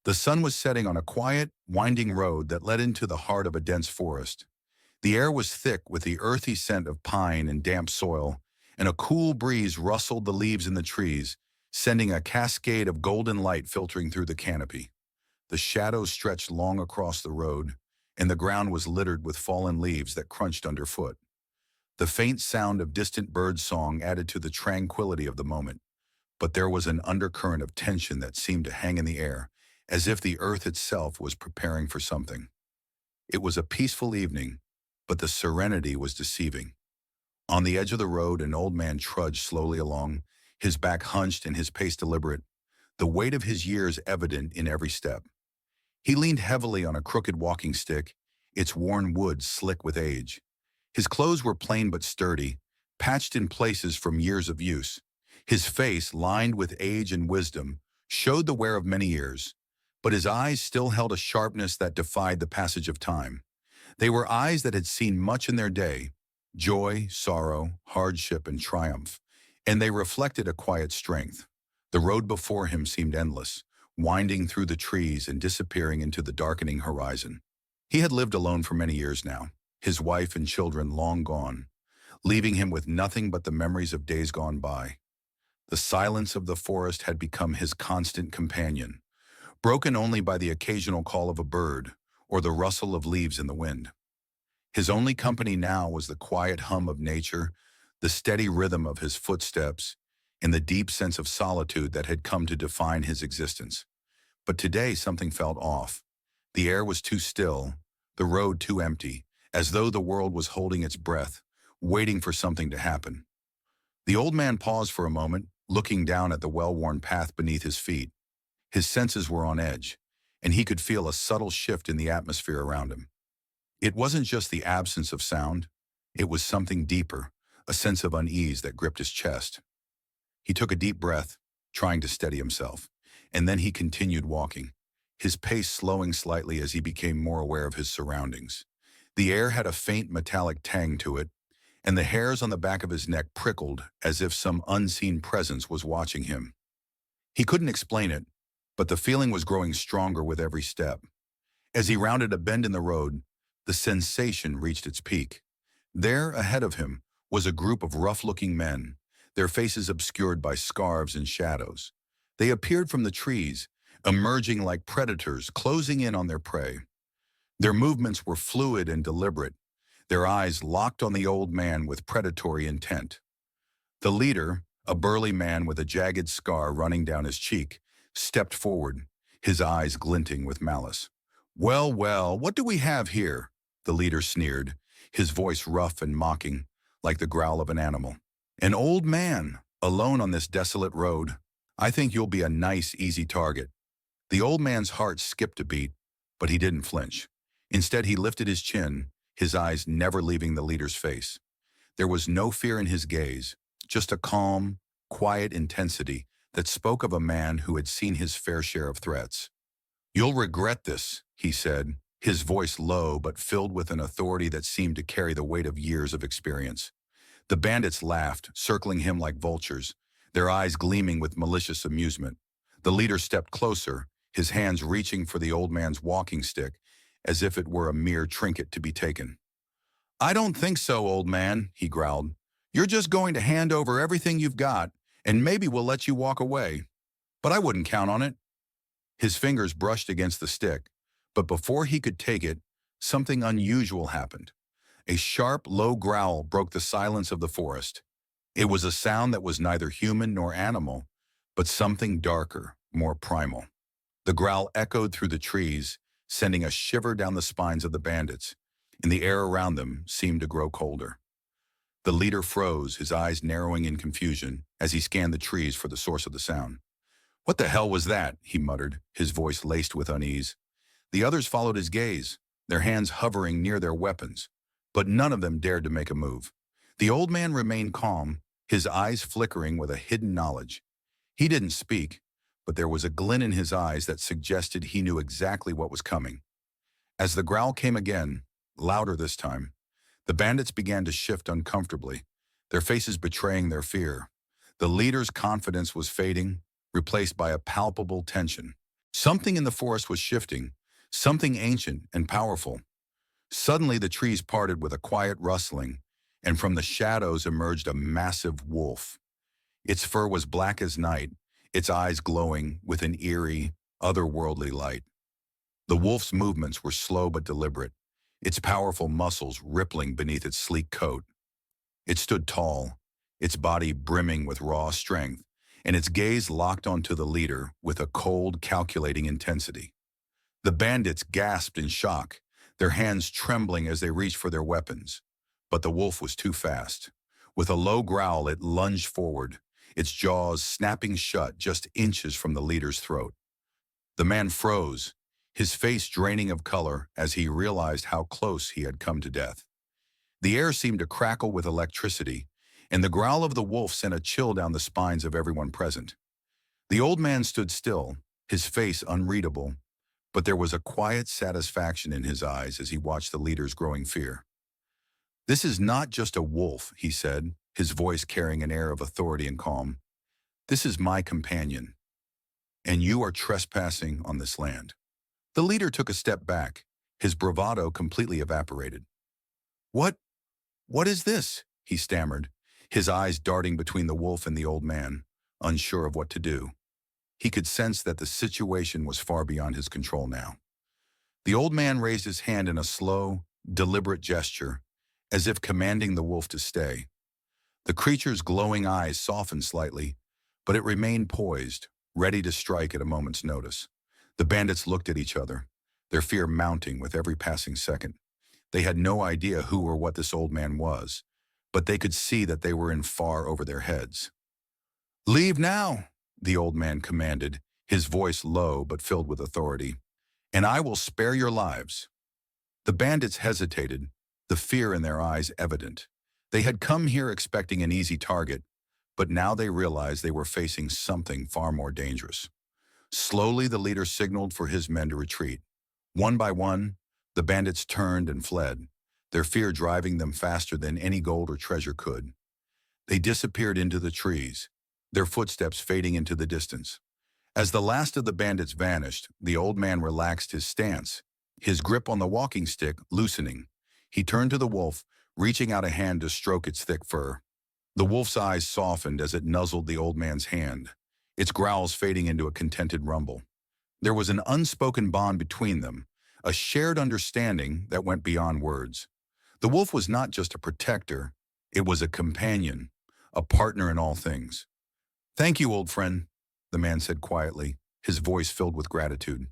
The sun was setting on a quiet, winding road that led into the heart of a dense forest. The air was thick with the earthy scent of pine and damp soil, and a cool breeze rustled the leaves in the trees, sending a cascade of golden light filtering through the canopy. The shadows stretched long across the road, and the ground was littered with fallen leaves that crunched underfoot. The faint sound of distant bird song added to the tranquility of the moment, but there was an undercurrent of tension that seemed to hang in the air, as if the earth itself was preparing for something. It was a peaceful evening, but the serenity was deceiving. On the edge of the road, an old man trudged slowly along, his back hunched and his pace deliberate, the weight of his years evident in every step. He leaned heavily on a crooked walking stick, its worn wood slick with age. His clothes were plain but sturdy, patched in places from years of use. His face, lined with age and wisdom, showed the wear of many years, but his eyes still held a sharpness that defied the passage of time. They were eyes that had seen much in their day, joy, sorrow, hardship, and triumph, and they reflected a quiet strength. The road before him seemed endless, winding through the trees and disappearing into the darkening horizon. He had lived alone for many years now, his wife and children long gone, leaving him with nothing but the memories of days gone by. The silence of the forest had become his constant companion, broken only by the occasional call of a bird or the rustle of leaves in the wind. His only company now was the quiet hum of nature, the steady rhythm of his footsteps, and the deep sense of solitude that had come to define his existence. But today something felt off. The air was too still, the road too empty, as though the world was holding its breath, waiting for something to happen. The old man paused for a moment, looking down at the well-worn path beneath his feet. His senses were on edge, and he could feel a subtle shift in the atmosphere around him. It wasn't just the absence of sound, it was something deeper, a sense of unease that gripped his chest. He took a deep breath, trying to steady himself, and then he continued walking, his pace slowing slightly as he became more aware of his surroundings. The air had a faint metallic tang to it, and the hairs on the back of his neck prickled as if some unseen presence was watching him. He couldn't explain it, but the feeling was growing stronger with every step. As he rounded a bend in the road, the sensation reached its peak. There, ahead of him, was a group of rough-looking men, their faces obscured by scarves and shadows. They appeared from the trees, emerging like predators, closing in on their prey. Their movements were fluid and deliberate, their eyes locked on the old man with predatory intent. The leader, a burly man with a jagged scar running down his cheek, stepped forward, his eyes glinting with malice. "Well, well, what do we have here?" the leader sneered, his voice rough and mocking, like the growl of an animal. "An old man, alone on this desolate road. I think you'll be a nice, easy target." The old man's heart skipped a beat, but he didn't flinch. Instead, he lifted his chin, his eyes never leaving the leader's face. There was no fear in his gaze, just a calm, quiet intensity that spoke of a man who had seen his fair share of threats. "You'll regret this," he said, his voice low but filled with an authority that seemed to carry the weight of years of experience. The bandits laughed, circling him like vultures, their eyes gleaming with malicious amusement. The leader stepped closer, his hands reaching for the old man's walking stick, as if it were a mere trinket to be taken. "I don't think so, old man," he growled. "You're just going to hand over everything you've got, and maybe we'll let you walk away. But I wouldn't count on it." His fingers brushed against the stick, but before he could take it, something unusual happened. A sharp, low growl broke the silence of the forest. It was a sound that was neither human nor animal, but something darker, more primal. The growl echoed through the trees, sending a shiver down the spines of the bandits, and the air around them seemed to grow colder. The leader froze, his eyes narrowing in confusion as he scanned the trees for the source of the sound. "What the hell was that?" he muttered, his voice laced with unease. The others followed his gaze, their hands hovering near their weapons, but none of them dared to make a move. The old man remained calm, his eyes flickering with a hidden knowledge. He didn't speak, but there was a glint in his eyes that suggested he knew exactly what was coming. As the growl came again, louder this time, the bandits began to shift uncomfortably, their faces betraying their fear. The leader's confidence was fading, replaced by a palpable tension. Something in the forest was shifting, something ancient and powerful. Suddenly the trees parted with a quiet rustling, and from the shadows emerged a massive wolf. Its fur was black as night, its eyes glowing with an eerie, otherworldly light. The wolf's movements were slow but deliberate, its powerful muscles rippling beneath its sleek coat. It stood tall, its body brimming with raw strength, and its gaze locked onto the leader with a cold, calculating intensity. The bandits gasped in shock, their hands trembling as they reached for their weapons. But the wolf was too fast. With a low growl, it lunged forward, its jaws snapping shut just inches from the leader's throat. The man froze, his face draining of color as he realized how close he had come to death. The air seemed to crackle with electricity, and the growl of the wolf sent a chill down the spines of everyone present. The old man stood still, his face unreadable, but there was a quiet satisfaction in his eyes as he watched the leader's growing fear. "This is not just a wolf," he said, his voice carrying an air of authority and calm. "This is my companion, and you are trespassing on this land." The leader took a step back, his bravado completely evaporated. "What? What is this?" he stammered, his eyes darting between the wolf and the old man, unsure of what to do. He could sense that the situation was far beyond his control now. The old man raised his hand in a slow, deliberate gesture, as if commanding the wolf to stay. The creature's glowing eyes softened slightly, but it remained poised, ready to strike at a moment's notice. The bandits looked at each other, their fear mounting with every passing second. They had no idea who or what this old man was, but they could see that they were in far over their heads. "Leave now," the old man commanded, his voice low but filled with authority, "and I will spare your lives." The bandits hesitated, the fear in their eyes evident. They had come here expecting an easy target, but now they realized they were facing something far more dangerous. Slowly, the leader signaled for his men to retreat. One by one, the bandits turned and fled, their fear driving them faster than any gold or treasure could. They disappeared into the trees, their footsteps fading into the distance. As the last of the bandits vanished, the old man relaxed his stance, his grip on the walking stick loosening. He turned to the wolf, reaching out a hand to stroke its thick fur. The wolf's eyes softened as it nuzzled the old man's hand, its growls fading into a contented rumble. There was an unspoken bond between them, a shared understanding that went beyond words. The wolf was not just a protector, it was a companion, a partner in all things. "Thank you, old friend," the man said quietly, his voice filled with gratitude.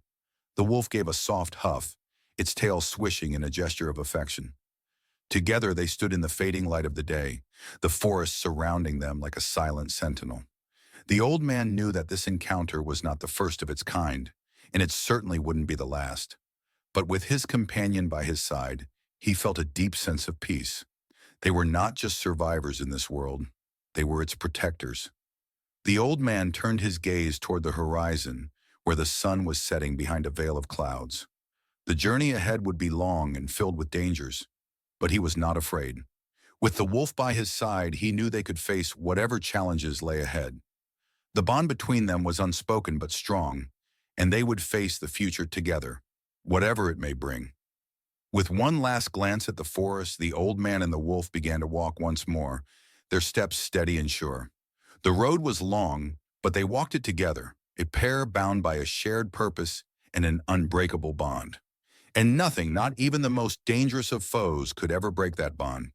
The wolf gave a soft huff, its tail swishing in a gesture of affection. Together they stood in the fading light of the day, the forest surrounding them like a silent sentinel. The old man knew that this encounter was not the first of its kind, and it certainly wouldn't be the last. But with his companion by his side, he felt a deep sense of peace. They were not just survivors in this world, they were its protectors. The old man turned his gaze toward the horizon, where the sun was setting behind a veil of clouds. The journey ahead would be long and filled with dangers, but he was not afraid. With the wolf by his side, he knew they could face whatever challenges lay ahead. The bond between them was unspoken but strong, and they would face the future together, whatever it may bring. With one last glance at the forest, the old man and the wolf began to walk once more, their steps steady and sure. The road was long, but they walked it together, a pair bound by a shared purpose and an unbreakable bond. And nothing, not even the most dangerous of foes, could ever break that bond.